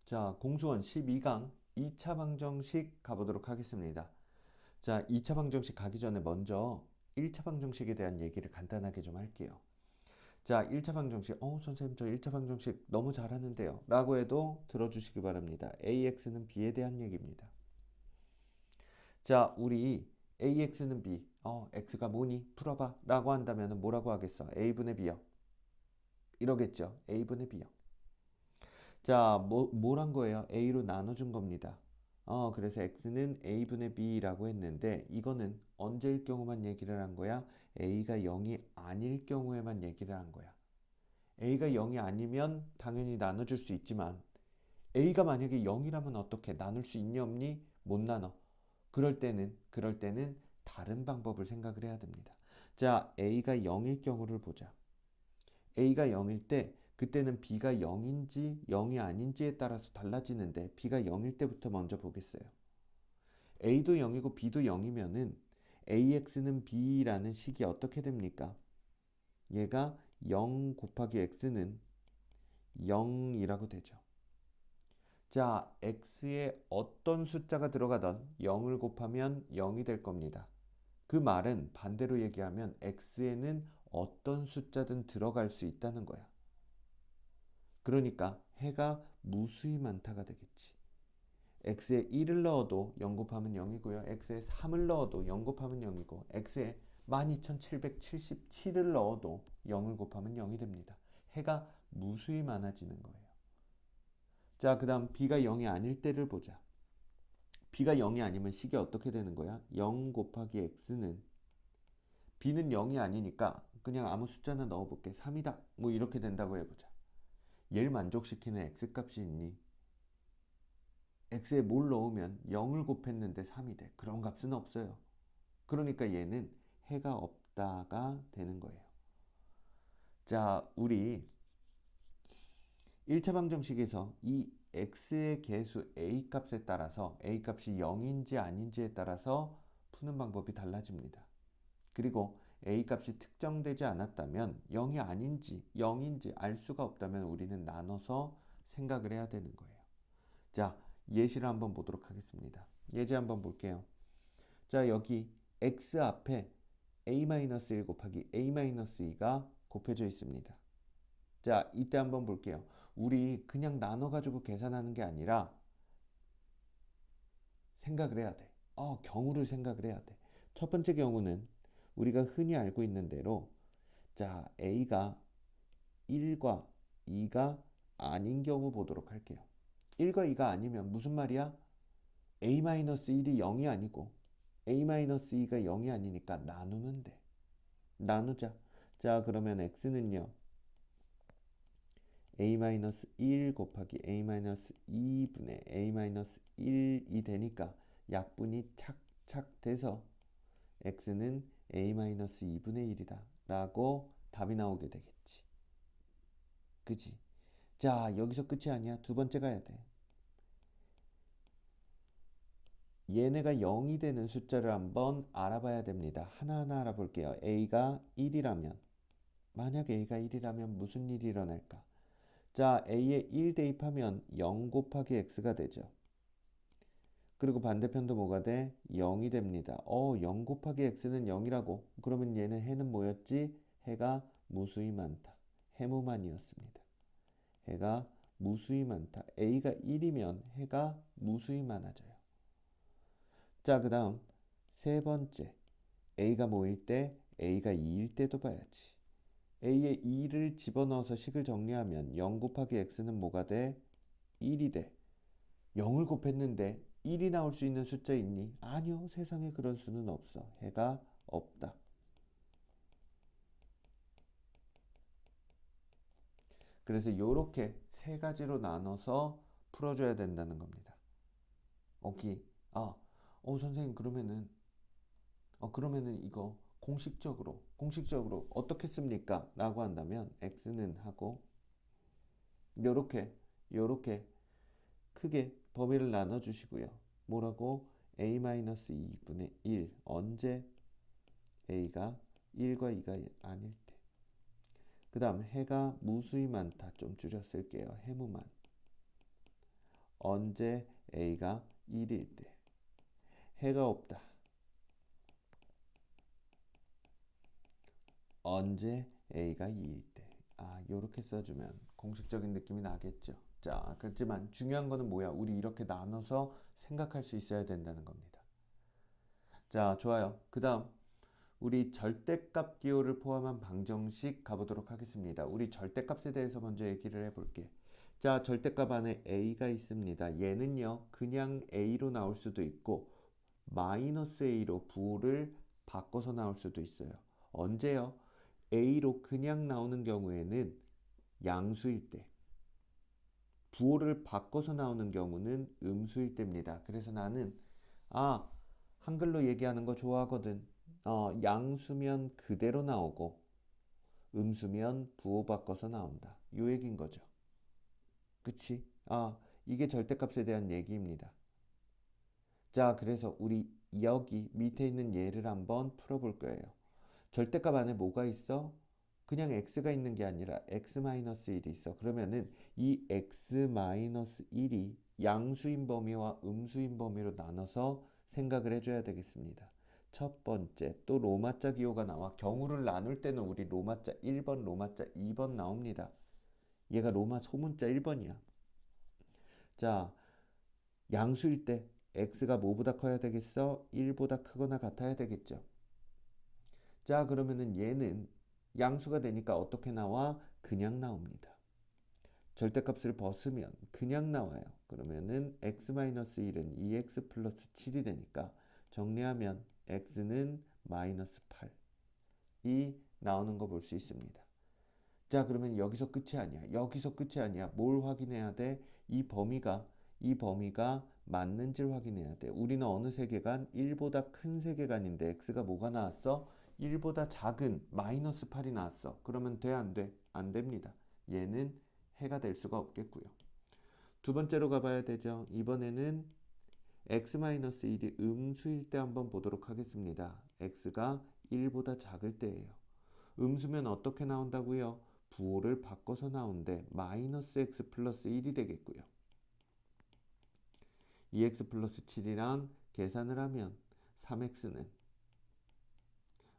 자, 공수원 12강 2차 방정식 가보도록 하겠습니다. 자, 2차 방정식 가기 전에 먼저 1차 방정식에 대한 얘기를 간단하게 좀 할게요. 자, 1차 방정식, 선생님 저 1차 방정식 너무 잘하는데요 라고 해도 들어주시기 바랍니다. AX는 B에 대한 얘기입니다. 자, 우리 AX는 B, X가 뭐니? 풀어봐 라고 한다면 뭐라고 하겠어? A분의 B요. 이러겠죠. A분의 B요. 자, 뭘 한 거예요? A로 나눠준 겁니다. 그래서 X는 A분의 B라고 했는데 이거는 언제일 경우만 얘기를 한 거야? A가 0이 아닐 경우에만 얘기를 한 거야. A가 0이 아니면 당연히 나눠줄 수 있지만 A가 만약에 0이라면 어떻게 나눌 수 있니 없니? 못 나눠. 그럴 때는 다른 방법을 생각을 해야 됩니다. 자, A가 0일 경우를 보자. A가 0일 때 그때는 B가 0인지 0이 아닌지에 따라서 달라지는데 B가 0일 때부터 먼저 보겠어요. A도 0이고 B도 0이면은 AX는 B라는 식이 어떻게 됩니까? 얘가 0 곱하기 X는 0이라고 되죠. 자, X에 어떤 숫자가 들어가던 0을 곱하면 0이 될 겁니다. 그 말은 반대로 얘기하면 X에는 어떤 숫자든 들어갈 수 있다는 거야. 그러니까 해가 무수히 많다가 되겠지. x에 1을 넣어도 0 곱하면 0이고요. x에 3을 넣어도 0 곱하면 0이고 x에 12777을 넣어도 0을 곱하면 0이 됩니다. 해가 무수히 많아지는 거예요. 자, 그 다음 b가 0이 아닐 때를 보자. b가 0이 아니면 식이 어떻게 되는 거야? 0 곱하기 x는 b는 0이 아니니까 그냥 아무 숫자나 넣어볼게. 3이다. 뭐 이렇게 된다고 해보자. 얘를 만족시키는 x값이 있니? x에 뭘 넣으면 0을 곱했는데 3이 돼. 그런 값은 없어요. 그러니까 얘는 해가 없다가 되는 거예요. 자, 우리 1차 방정식에서 이 x의 개수 a 값에 따라서 a 값이 0인지 아닌지에 따라서 푸는 방법이 달라집니다. 그리고 a 값이 특정되지 않았다면 0이 아닌지 0인지 알 수가 없다면 우리는 나눠서 생각을 해야 되는 거예요. 자, 예시를 한번 보도록 하겠습니다. 예제 한번 볼게요. 자, 여기 x 앞에 a-1 곱하기 a-2가 곱해져 있습니다. 자, 이때 한번 볼게요. 우리 그냥 나눠가지고 계산하는 게 아니라 생각을 해야 돼. 경우를 생각을 해야 돼. 첫 번째 경우는 우리가 흔히 알고 있는 대로 자, a가 1과 2가 아닌 경우 보도록 할게요. 1과 2가 아니면 무슨 말이야? a-1이 0이 아니고 a-2가 0이 아니니까 나누면 돼. 나누자. 자, 그러면 x는요. a-1 곱하기 a-2분의 a-1이 되니까 약분이 착착 돼서 x는 a-2분의 1이다 라고 답이 나오게 되겠지. 그지? 자, 여기서 끝이 아니야. 두 번째 가야 돼. 얘네가 0이 되는 숫자를 한번 알아봐야 됩니다. 하나하나 알아볼게요. a가 1이라면 만약 a가 1이라면 무슨 일이 일어날까? 자, a에 1 대입하면 0 곱하기 x가 되죠. 그리고 반대편도 뭐가 돼? 0이 됩니다. 0 곱하기 x는 0이라고. 그러면 얘는 해는 뭐였지? 해가 무수히 많다. 해무만이었습니다. 해가 무수히 많다. a가 1이면 해가 무수히 많아져요. 자, 그 다음 세 번째. a가 뭐일 때? a가 2일 때도 봐야지. a에 2를 집어넣어서 식을 정리하면 0 곱하기 x는 뭐가 돼? 1이 돼. 0을 곱했는데 1이 나올 수 있는 숫자 있니? 아니요. 세상에 그런 수는 없어. 해가 없다. 그래서 이렇게 세 가지로 나눠서 풀어줘야 된다는 겁니다. 오케이. 선생님 그러면은 이거 공식적으로 어떻게 씁니까? 라고 한다면 x는 하고 요렇게 크게 범위를 나눠 주시고요. 뭐라고? a-2분의 1 언제 a가 1과 2가 아닐 때. 그 다음 해가 무수히 많다 좀 줄여 쓸게요. 해무만. 언제 a가 1일 때. 해가 없다. 언제 a가 2일 때. 요렇게 써주면 공식적인 느낌이 나겠죠. 자, 그렇지만 중요한 거는 뭐야? 우리 이렇게 나눠서 생각할 수 있어야 된다는 겁니다. 자, 좋아요. 그 다음 우리 절대값 기호를 포함한 방정식 가보도록 하겠습니다. 우리 절대값에 대해서 먼저 얘기를 해볼게. 자, 절대값 안에 a가 있습니다. 얘는요, 그냥 a로 나올 수도 있고 마이너스 a로 부호를 바꿔서 나올 수도 있어요. 언제요? a로 그냥 나오는 경우에는 양수일 때, 부호를 바꿔서 나오는 경우는 음수일 때입니다. 그래서 나는 한글로 얘기하는 거 좋아하거든. 양수면 그대로 나오고 음수면 부호 바꿔서 나온다. 요 얘기인 거죠. 그치? 이게 절대값에 대한 얘기입니다. 자, 그래서 우리 여기 밑에 있는 예를 한번 풀어볼 거예요. 절대값 안에 뭐가 있어? 그냥 x가 있는 게 아니라 x-1이 있어. 그러면은 이 x-1이 양수인 범위와 음수인 범위로 나눠서 생각을 해줘야 되겠습니다. 첫 번째, 또 로마자 기호가 나와. 경우를 나눌 때는 우리 로마자 1번, 로마자 2번 나옵니다. 얘가 로마 소문자 1번이야. 자, 양수일 때 x가 뭐보다 커야 되겠어? 1보다 크거나 같아야 되겠죠. 자, 그러면은 얘는 양수가 되니까 어떻게 나와? 그냥 나옵니다. 절대값을 벗으면 그냥 나와요. 그러면은 x-1은 2x 플러스 7이 되니까 정리하면 x는 마이너스 8이 나오는 거 볼 수 있습니다. 자, 그러면 여기서 끝이 아니야. 여기서 끝이 아니야. 뭘 확인해야 돼? 이 범위가 맞는지를 확인해야 돼. 우리는 어느 세계관? 1보다 큰 세계관인데 x가 뭐가 나왔어? 1보다 작은 마이너스 8이 나왔어. 그러면 돼, 안 돼? 안 됩니다. 얘는 해가 될 수가 없겠고요. 두 번째로 가봐야 되죠. 이번에는 x-1이 음수일 때 한번 보도록 하겠습니다. x가 1보다 작을 때예요. 음수면 어떻게 나온다고요? 부호를 바꿔서 나오는데 마이너스 x 플러스 1이 되겠고요. 2x 플러스 7이랑 계산을 하면 3x는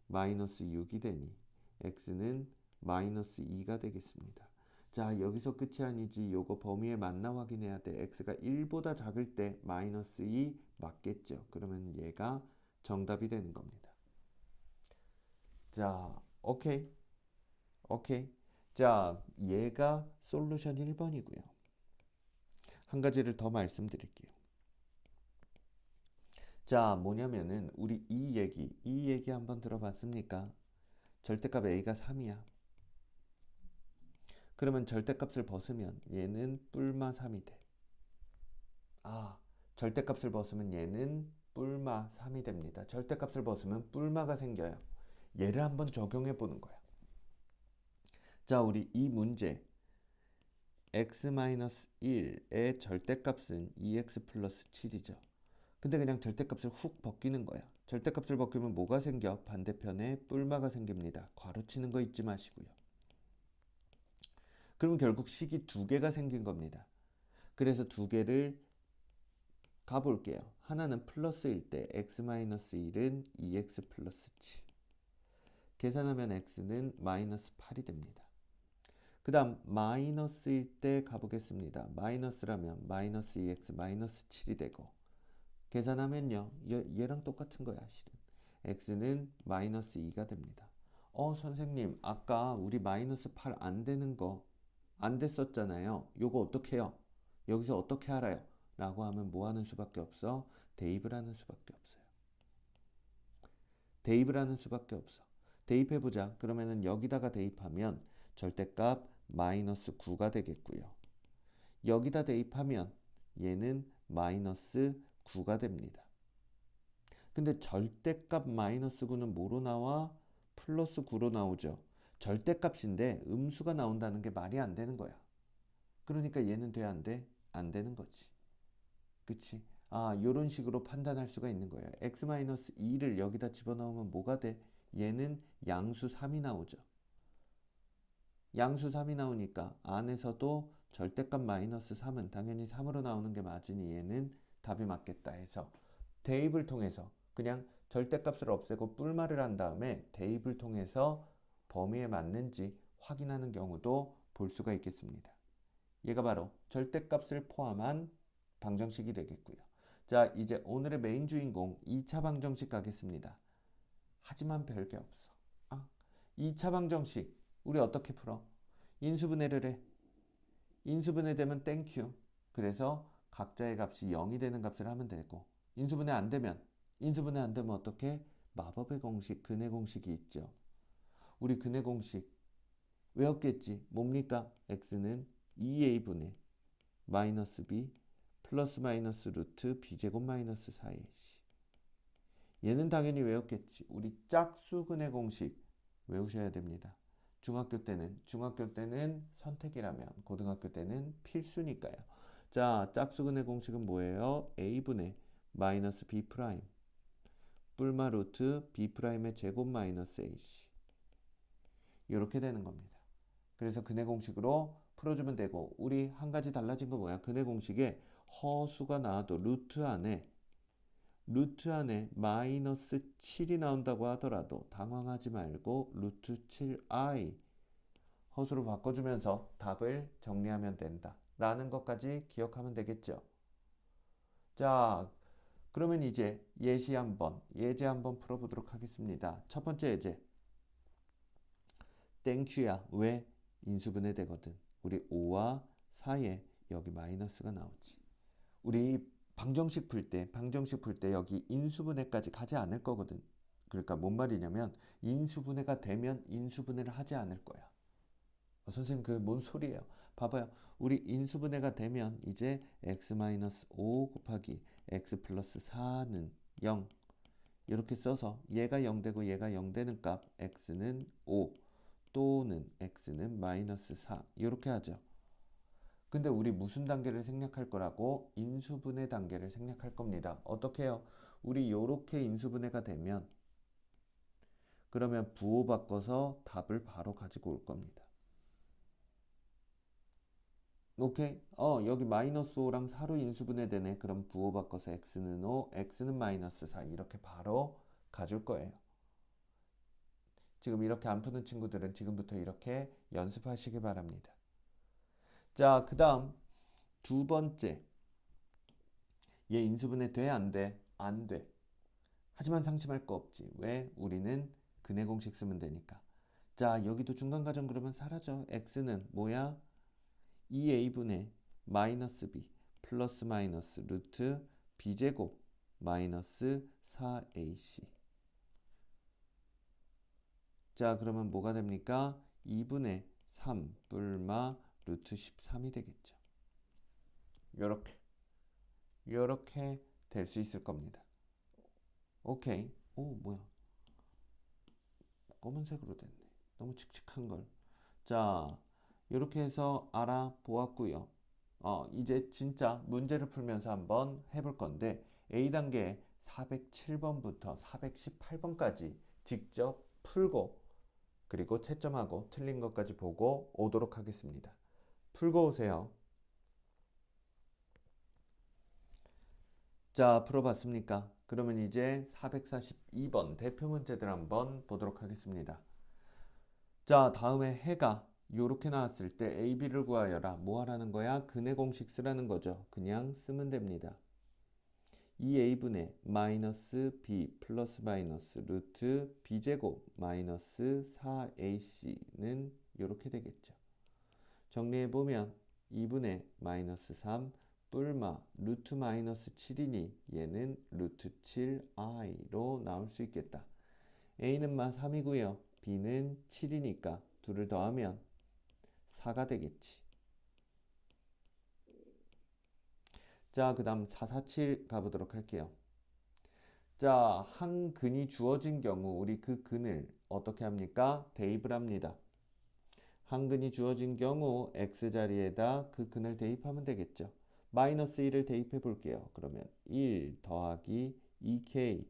마이너스 6이 되니 x는 마이너스 2가 되겠습니다. 자, 여기서 끝이 아니지. 요거 범위에 맞나 확인해야 돼. x가 1보다 작을 때 마이너스 2 맞겠죠. 그러면 얘가 정답이 되는 겁니다. 자, 오케이. 자, 얘가 솔루션 1번이고요. 한 가지를 더 말씀드릴게요. 자, 뭐냐면은 우리 이 얘기 한번 들어봤습니까? 절대값 a가 3이야. 그러면 절대값을 벗으면 얘는 뿔마 3이 돼. 절대값을 벗으면 얘는 뿔마 3이 됩니다. 절대값을 벗으면 뿔마가 생겨요. 얘를 한번 적용해 보는 거야. 자, 우리 이 문제 x-1의 절대값은 2x 플러스 7이죠. 근데 그냥 절대값을 훅 벗기는 거야. 절대값을 벗기면 뭐가 생겨? 반대편에 뿔마가 생깁니다. 괄호치는 거 잊지 마시고요. 그럼 결국 식이 두 개가 생긴 겁니다. 그래서 두 개를 가볼게요. 하나는 플러스일 때 x-1은 2x 플러스 7. 계산하면 x는 마이너스 8이 됩니다. 그 다음 마이너스일 때 가보겠습니다. 마이너스라면 마이너스 2x 마이너스 7이 되고 계산하면요. 얘랑 똑같은 거야 실은. x는 마이너스 2가 됩니다. 선생님 아까 우리 마이너스 8 안 되는 거 안 됐었잖아요. 요거 어떻게 해요? 여기서 어떻게 알아요? 라고 하면 뭐 하는 수밖에 없어? 대입을 하는 수밖에 없어요. 대입을 하는 수밖에 없어. 대입해보자. 그러면은 여기다가 대입하면 절대값 마이너스 9가 되겠고요. 여기다 대입하면 얘는 마이너스 9가 됩니다. 근데 절대값 마이너스 9는 뭐로 나와? 플러스 9로 나오죠. 절대값인데 음수가 나온다는 게 말이 안 되는 거야. 그러니까 얘는 돼, 안 돼? 안 되는 거지. 그치? 요런 식으로 판단할 수가 있는 거예요. x-2를 여기다 집어넣으면 뭐가 돼? 얘는 양수 3이 나오죠. 양수 3이 나오니까 안에서도 절대값 마이너스 3은 당연히 3으로 나오는 게 맞으니 얘는 답이 맞겠다 해서 대입을 통해서 그냥 절대값을 없애고 뿔말을 한 다음에 대입을 통해서 범위에 맞는지 확인하는 경우도 볼 수가 있겠습니다. 얘가 바로 절대값을 포함한 방정식이 되겠고요. 자, 이제 오늘의 메인 주인공 2차 방정식 가겠습니다. 하지만 별게 없어. 2차 방정식 우리 어떻게 풀어? 인수분해를 해. 인수분해 되면 땡큐. 그래서 각자의 값이 0이 되는 값을 하면 되고 인수분해 안 되면 어떻게? 마법의 공식, 근해 공식이 있죠. 우리 근해 공식 외웠겠지. 뭡니까? x는 2a분의 마이너스 b 플러스 마이너스 루트 b제곱 마이너스 4ac. 얘는 당연히 외웠겠지. 우리 짝수근의 공식 외우셔야 됩니다. 중학교 때는 선택이라면 고등학교 때는 필수니까요. 자, 짝수근의 공식은 뭐예요? a분의 마이너스 b 프라임 뿔마 루트 b 프라임의 제곱 마이너스 ac. 이렇게 되는 겁니다. 그래서 근해 공식으로 풀어주면 되고 우리 한 가지 달라진 거 뭐야? 근해 공식에 허수가 나와도 루트 안에 마이너스 7이 나온다고 하더라도 당황하지 말고 루트 7i 허수로 바꿔주면서 답을 정리하면 된다 라는 것까지 기억하면 되겠죠. 자, 그러면 이제 예제 한번 풀어보도록 하겠습니다. 첫 번째 예제. 땡큐야. 왜? 인수분해 되거든. 우리 5와 4에 여기 마이너스가 나오지. 우리 방정식 풀 때 여기 인수분해까지 가지 않을 거거든. 그러니까 뭔 말이냐면 인수분해가 되면 인수분해를 하지 않을 거야. 선생님 그 뭔 소리예요? 봐봐요. 우리 인수분해가 되면 이제 x-5 곱하기 x 플러스 4는 0 이렇게 써서 얘가 0 되고 얘가 0 되는 값 x는 5 또는 x는 마이너스 4 이렇게 하죠. 근데 우리 무슨 단계를 생략할 거라고? 인수분해 단계를 생략할 겁니다. 어떻게 해요? 우리 요렇게 인수분해가 되면 그러면 부호 바꿔서 답을 바로 가지고 올 겁니다. 오케이? 여기 마이너스 5랑 4로 인수분해 되네. 그럼 부호 바꿔서 x는 5, x는 마이너스 4 이렇게 바로 가줄 거예요. 지금 이렇게 안 푸는 친구들은 지금부터 이렇게 연습하시기 바랍니다. 자, 그 다음 두 번째. 얘 인수분해 돼? 안 돼? 안 돼. 하지만 상심할 거 없지. 왜? 우리는 근해 공식 쓰면 되니까. 자, 여기도 중간 가정 그러면 사라져. x는 뭐야? 2a분의 마이너스 b 플러스 마이너스 루트 b제곱 마이너스 4ac. 자, 그러면 뭐가 됩니까? 2분의 3 뿔마 루트 13이 되겠죠. 요렇게 될 수 있을 겁니다. 오케이. 오, 뭐야. 검은색으로 됐네. 너무 칙칙한 걸. 자, 이렇게 해서 알아보았고요. 이제 진짜 문제를 풀면서 한번 해볼 건데 A단계 407번부터 418번까지 직접 풀고 그리고 채점하고 틀린 것까지 보고 오도록 하겠습니다. 풀고 오세요. 자, 풀어봤습니까? 그러면 이제 442번 대표 문제들 한번 보도록 하겠습니다. 자, 다음에 해가 요렇게 나왔을 때 A, B를 구하여라. 뭐 하라는 거야? 근해 공식 쓰라는 거죠. 그냥 쓰면 됩니다. 2A분의 마이너스 B 플러스 마이너스 루트 B제곱 마이너스 4AC는 요렇게 되겠죠. 정리해보면 2분의 마이너스 3 뿔마 루트 마이너스 7이니 얘는 루트 7i로 나올 수 있겠다. A는 3이고요. B는 7이니까 둘을 더하면 4가 되겠지. 자, 그 다음 447 가보도록 할게요. 자, 한 근이 주어진 경우 우리 그 근을 어떻게 합니까? 대입을 합니다. 한 근이 주어진 경우 x자리에다 그 근을 대입하면 되겠죠. 마이너스 1을 대입해 볼게요. 그러면 1 더하기 2k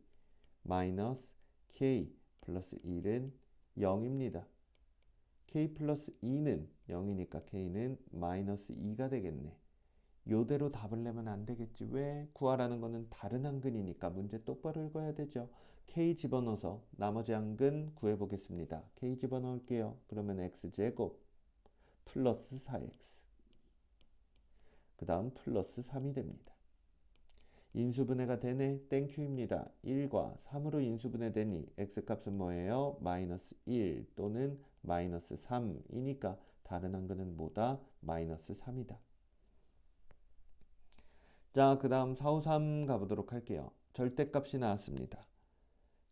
마이너스 k 플러스 1은 0입니다. k 플러스 2는 0이니까 k는 마이너스 2가 되겠네. 요대로 답을 내면 안 되겠지. 왜? 구하라는 거는 다른 한근이니까 문제 똑바로 읽어야 되죠. k 집어넣어서 나머지 한근 구해보겠습니다. k 집어넣을게요. 그러면 x제곱 플러스 4x 그 다음 플러스 3이 됩니다. 인수분해가 되네. 땡큐입니다. 1과 3으로 인수분해 되니 x값은 뭐예요? 마이너스 1 또는 마이너스 3이니까 다른 한근은 뭐다? 마이너스 3이다. 자, 그 다음 4, 5, 3 가보도록 할게요. 절대값이 나왔습니다.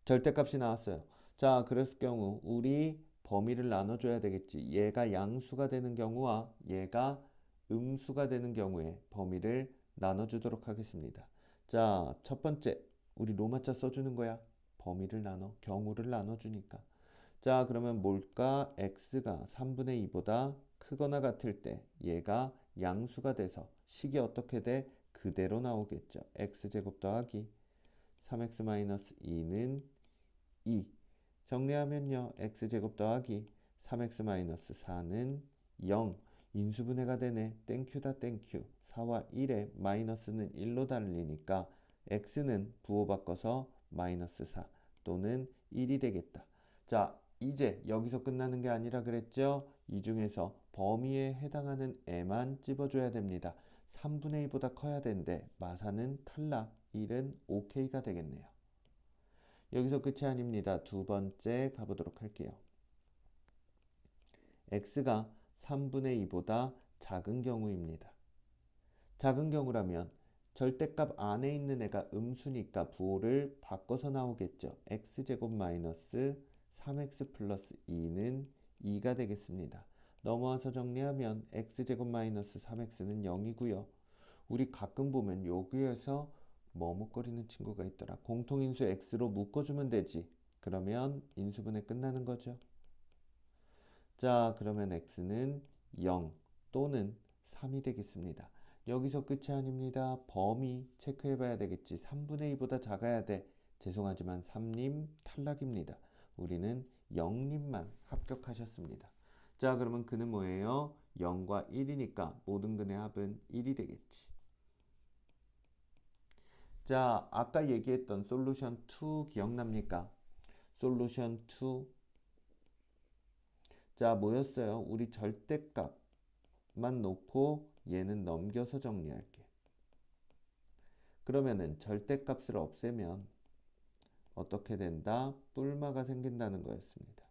절대값이 나왔어요. 자, 그랬을 경우 우리 범위를 나눠줘야 되겠지. 얘가 양수가 되는 경우와 얘가 음수가 되는 경우에 범위를 나눠주도록 하겠습니다. 자, 첫 번째 우리 로마자 써주는 거야. 범위를 나눠, 경우를 나눠주니까. 자, 그러면 뭘까? x가 3분의 2보다 크거나 같을 때 얘가 양수가 돼서 식이 어떻게 돼? 그대로 나오겠죠. x제곱 더하기 3x-2는 2. 정리하면요. x제곱 더하기 3x-4는 0. 인수분해가 되네. 땡큐다 땡큐. 4와 1에 마이너스는 1로 달리니까 x는 부호 바꿔서 마이너스 4 또는 1이 되겠다. 자, 이제 여기서 끝나는 게 아니라 그랬죠? 이 중에서 범위에 해당하는 애만 찝어줘야 됩니다. 3분의 2보다 커야 되는데 마사는 탈락. 1은 OK가 되겠네요. 여기서 끝이 아닙니다. 두 번째 가보도록 할게요. x가 3분의 2보다 작은 경우입니다. 작은 경우라면 절대값 안에 있는 애가 음수니까 부호를 바꿔서 나오겠죠. x제곱 마이너스 3x 플러스 2는 2가 되겠습니다. 넘어와서 정리하면 x제곱 마이너스 3x는 0이고요. 우리 가끔 보면 여기에서 머뭇거리는 친구가 있더라. 공통인수 x로 묶어주면 되지. 그러면 인수분해 끝나는 거죠. 자, 그러면 x는 0 또는 3이 되겠습니다. 여기서 끝이 아닙니다. 범위 체크해 봐야 되겠지. 3분의 2보다 작아야 돼. 죄송하지만 3님 탈락입니다. 우리는 0님만 합격하셨습니다. 자, 그러면 그는 뭐예요? 0과 1이니까 모든 근의 합은 1이 되겠지. 자, 아까 얘기했던 솔루션 2 기억납니까? 솔루션 2. 자, 뭐였어요? 우리 절대값만 놓고 얘는 넘겨서 정리할게. 그러면은 절대값을 없애면 어떻게 된다? 뿔마가 생긴다는 거였습니다.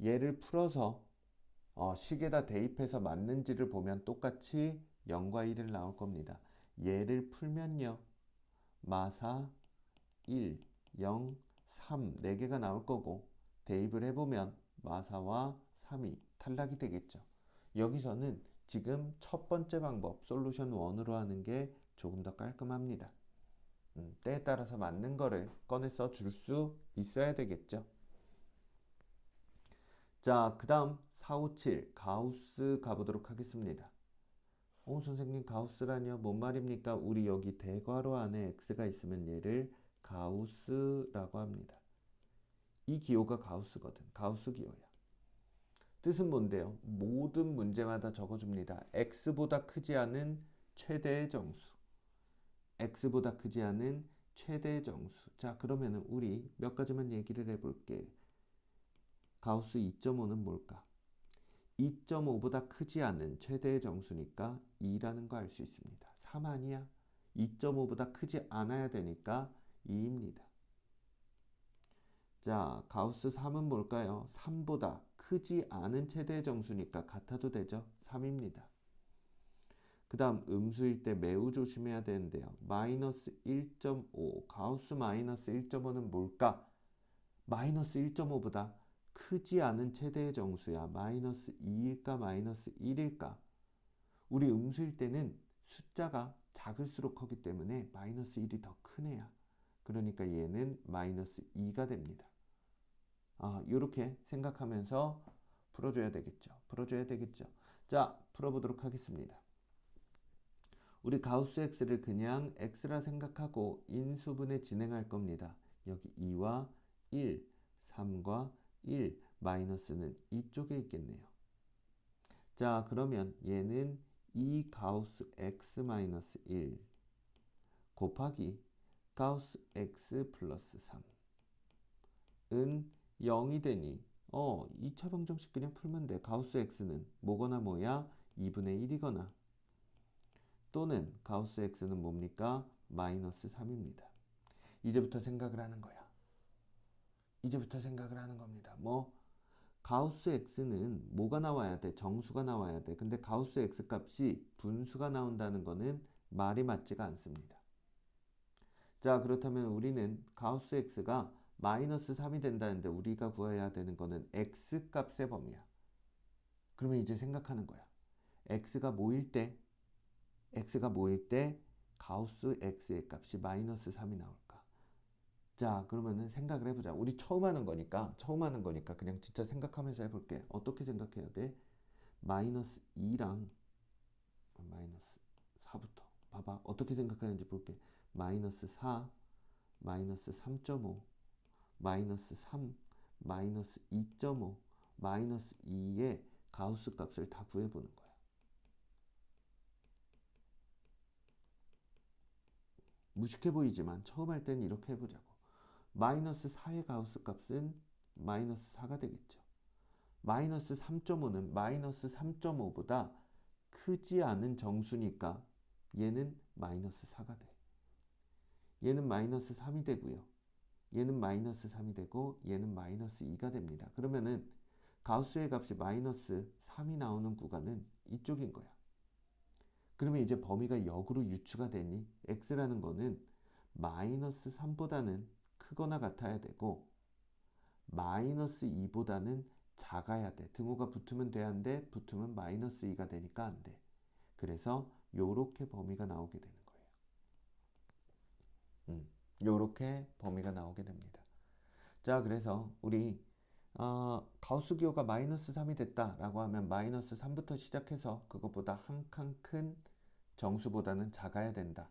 얘를 풀어서 식에다 대입해서 맞는지를 보면 똑같이 0과 1을 나올 겁니다. 얘를 풀면요. 마사 1, 0, 3 4개가 나올 거고 대입을 해보면 마사와 3이 탈락이 되겠죠. 여기서는 지금 첫 번째 방법 솔루션 1으로 하는 게 조금 더 깔끔합니다. 때에 따라서 맞는 거를 꺼내서 줄 수 있어야 되겠죠. 자, 그 다음 457 가우스 가보도록 하겠습니다. 선생님 가우스라니요? 뭔 말입니까? 우리 여기 대괄호 안에 x가 있으면 얘를 가우스라고 합니다. 이 기호가 가우스거든. 가우스 기호야. 뜻은 뭔데요? 모든 문제마다 적어줍니다. x보다 크지 않은 최대의 정수. x보다 크지 않은 최대의 정수. 자, 그러면은 우리 몇 가지만 얘기를 해볼게. 가우스 2.5는 뭘까? 2.5보다 크지 않은 최대의 정수니까 2라는 거 알 수 있습니다. 3 아니야? 2.5보다 크지 않아야 되니까 2입니다. 자, 가우스 3은 뭘까요? 3보다 크지 않은 최대의 정수니까 같아도 되죠? 3입니다. 그 다음 음수일 때 매우 조심해야 되는데요. 마이너스 1.5 가우스 마이너스 1.5는 뭘까? 마이너스 1.5보다 크지 않은 최대의 정수야. 마이너스 2일까 마이너스 1일까? 우리 음수일 때는 숫자가 작을수록 크기 때문에 마이너스 1이 더 큰 애야. 그러니까 얘는 마이너스 2가 됩니다. 이렇게 생각하면서 풀어줘야 되겠죠. 자, 풀어보도록 하겠습니다. 우리 가우스 x를 그냥 x라 생각하고 인수분해 진행할 겁니다. 여기 2와 1, 3과 1 마이너스는 이쪽에 있겠네요. 자, 그러면 얘는 2 가우스 x 마이너스 1 곱하기 가우스 x 플러스 3은 0이 되니 2차 방정식 그냥 풀면 돼. 가우스 x는 뭐거나 뭐야? 2분의 1이거나 또는 가우스 x는 뭡니까? 마이너스 3입니다. 이제부터 생각을 하는 거야. 이제부터 생각을 하는 겁니다. 가우스 x는 뭐가 나와야 돼? 정수가 나와야 돼. 근데 가우스 x 값이 분수가 나온다는 거는 말이 맞지가 않습니다. 자, 그렇다면 우리는 가우스 x가 마이너스 3이 된다는데 우리가 구해야 되는 거는 x 값의 범위야. 그러면 이제 생각하는 거야. x가 뭐일 때 가우스 x의 값이 마이너스 3이 나올까? 자, 그러면은 생각을 해보자. 우리 처음 하는 거니까 그냥 진짜 생각하면서 해볼게. 어떻게 생각해야 돼? 마이너스 2랑 마이너스 4부터 봐봐. 어떻게 생각하는지 볼게. 마이너스 4, 마이너스 3.5, 마이너스 3, 마이너스 2.5, 마이너스 2의 가우스 값을 다 구해보는 거야. 무식해 보이지만 처음 할 때는 이렇게 해보자고. 마이너스 4의 가우스 값은 마이너스 4가 되겠죠. 마이너스 3.5는 마이너스 3.5보다 크지 않은 정수니까 얘는 마이너스 4가 돼. 얘는 마이너스 3이 되고요. 얘는 마이너스 3이 되고 얘는 마이너스 2가 됩니다. 그러면은 가우스의 값이 마이너스 3이 나오는 구간은 이쪽인 거야. 그러면 이제 범위가 역으로 유추가 되니 x라는 거는 마이너스 3보다는 크거나 같아야 되고 마이너스 2보다는 작아야 돼. 등호가 붙으면 돼야하는데 붙으면 마이너스 2가 되니까 안 돼. 그래서 요렇게 범위가 나오게 되는 거예요. 요렇게 범위가 나오게 됩니다. 자, 그래서 우리 가우스 기호가 마이너스 3이 됐다라고 하면 마이너스 3부터 시작해서 그것보다 한 칸 큰 정수보다는 작아야 된다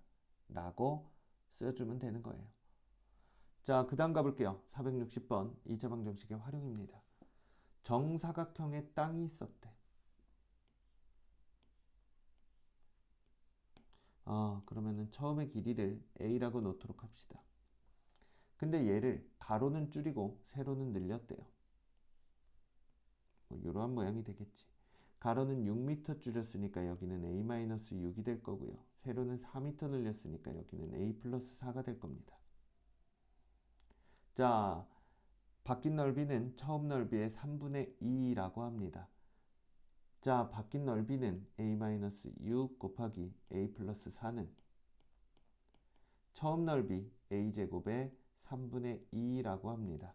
라고 써주면 되는 거예요. 자, 그 다음 가볼게요. 460번 2차 방정식의 활용입니다. 정사각형에 땅이 있었대. 그러면은 처음에 길이를 a라고 놓도록 합시다. 근데 얘를 가로는 줄이고 세로는 늘렸대요. 이러한 모양이 되겠지. 가로는 6m 줄였으니까 여기는 a-6이 될 거고요. 세로는 4m 늘렸으니까 여기는 a 플러스 4가 될 겁니다. 자, 바뀐 넓이는 처음 넓이의 3분의 2라고 합니다. 자, 바뀐 넓이는 a-6 곱하기 a 플러스 4는 처음 넓이 a제곱의 3분의 2라고 합니다.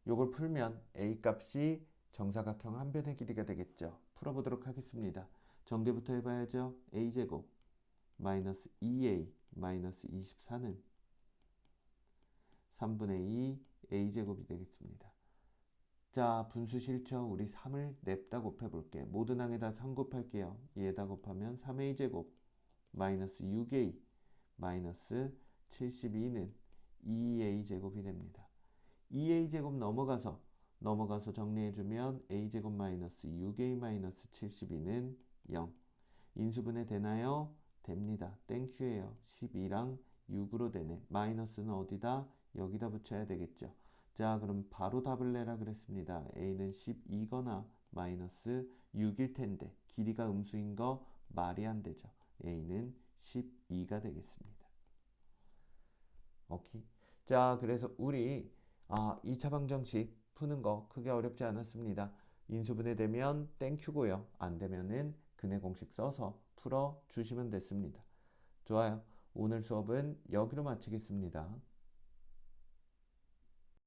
요걸 풀면 a 값이 정사각형 한 변의 길이가 되겠죠. 풀어보도록 하겠습니다. 전개부터 해봐야죠. a제곱 마이너스 2a 마이너스 24는 3분의 2 a제곱이 되겠습니다. 자, 분수 실쳐 우리 3을 냅다 곱해볼게. 모든 항에다 3 곱할게요. 얘에다 곱하면 3a제곱 마이너스 6a 마이너스 72는 2a제곱이 됩니다. 2a제곱 넘어가서 정리해주면 a제곱 마이너스 6a 마이너스 72는 0. 인수분해 되나요? 됩니다. 땡큐예요. 12랑 6으로 되네. 마이너스는 어디다? 여기다 붙여야 되겠죠. 자, 그럼 바로 답을 내라 그랬습니다. a는 12거나 마이너스 6일 텐데 길이가 음수인 거 말이 안 되죠. a는 12가 되겠습니다. 오케이. 자, 그래서 우리 2차 방정식 푸는 거 크게 어렵지 않았습니다. 인수분해 되면 땡큐고요. 안 되면은 근해 공식 써서 풀어 주시면 됐습니다. 좋아요. 오늘 수업은 여기로 마치겠습니다.